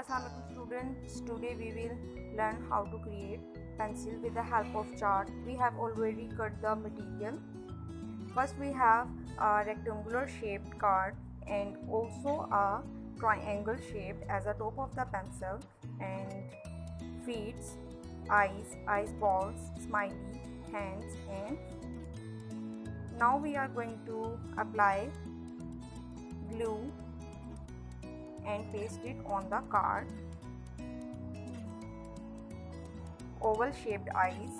Assalamualaikum students. Today we will learn how to create pencil with the help of chart. We have already cut the material. First we have a rectangular shaped card and also a triangle shaped as a top of the pencil, and feet, eyes balls, smiley, hands, and now we are going to apply glue and paste it on the card. Oval shaped eyes.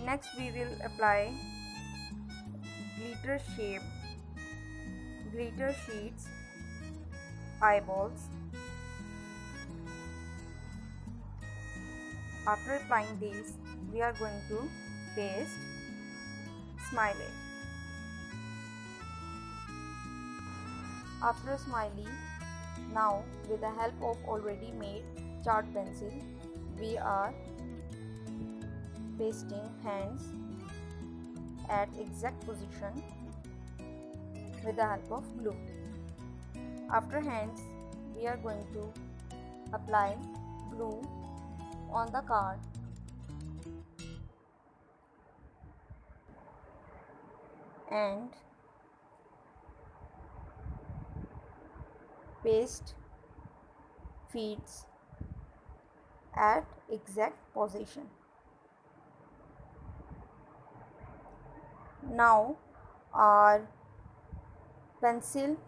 Next we will apply glitter sheets, eyeballs. After applying these, we are going to paste smiley. After smiley, now with the help of already made chart pencil, we are pasting hands at exact position with the help of glue. After hands, we are going to apply glue on the card and paste feet at exact position. Now our pencil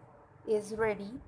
is ready.